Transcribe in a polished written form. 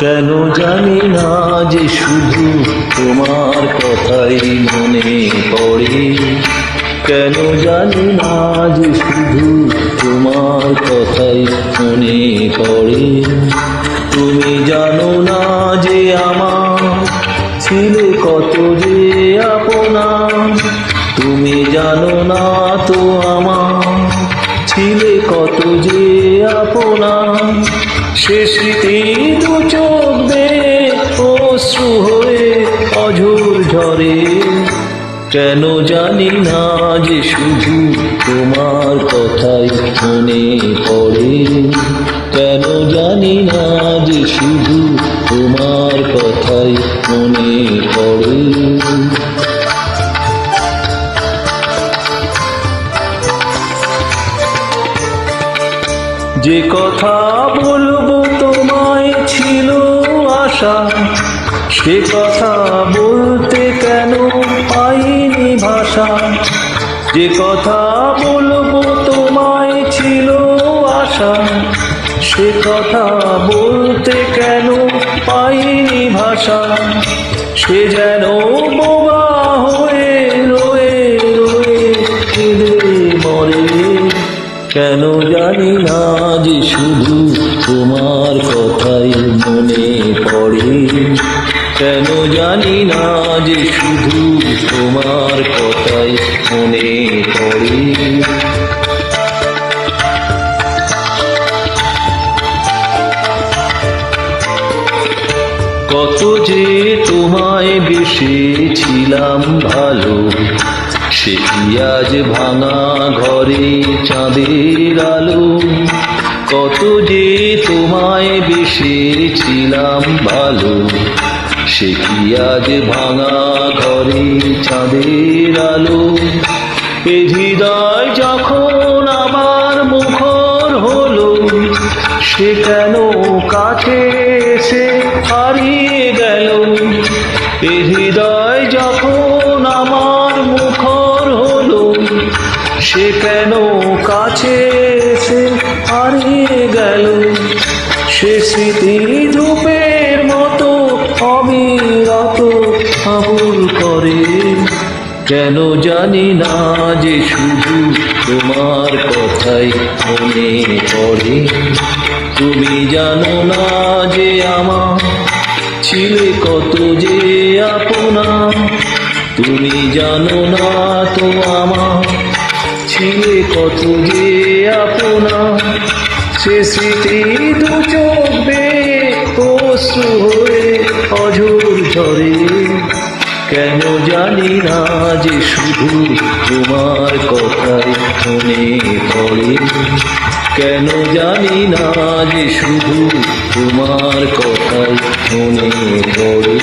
কেন জানি না যে শুধু তোমার কথাই মনে পড়ে, কেন জানি না যে শুধু তোমার কথাই মনে পড়ে। তুমি জানো না যে আমার ছিলে কত যে আপনা, তুমি জানো না তো আমার ছিলে কত যে আপনা। সে স্মৃতি দু চোখ বেয়ে অশ্রু হয়ে অঝোর ঝরে, কেন জানি না যে শুধু তোমার কথাই মনে পড়ে, কেন জানি না যে শুধু তোমার কথাই মনে পড়ে। যে কথা বলবো তোমায় ছিল আশা, সে কথা বলতে কেন পাইনি ভাষা। যে কথা বলবো তোমায় ছিল আশা, সে কথা বলতে কেন পাইনি ভাষা। সে যেন বোবা হয়ে রয়ে রয়ে কেঁদে মরে, কেন জানি না যে শুধু তোমার কথাই মনে পড়ে, কেন জানি না যে শুধু তোমার কথাই মনে পড়ে। কত যে তোমায় বেসেছিলাম ভালো, সে কি আজ ভাঙা ঘরে চাঁদের আলো। কত যে তোমায় বেসেছিলাম ভালো, সে কি আজ ভাঙা ঘরে চাঁদের আলো। এ হৃদয় যখন আবার মুখর হলো, সে কেন কাছে এসে হারিয়ে গেল। এ হৃদয় যখন আমার মুখর হলো, সে কেন কাছে এসে হারিয়ে গেল। সে স্মৃতি ধূপের মতো অবিরত আবুল করে, কেন জানি না যে শুধু তোমার কথাই মনে পড়ে। তুমি জানো না যে আমার ছিলে কত যে আপনা, তুমি জানো না তো আমার ছিলে কত যে আপনা। সে স্মৃতি দু চোখ বেয়ে অশ্রু হয়ে অঝোর ঝরে, কেন জানি না যে শুধু তোমার কথাই মনে পড়ে, কেন জানি না যে শুধু তোমার কথাই মনে পড়ে।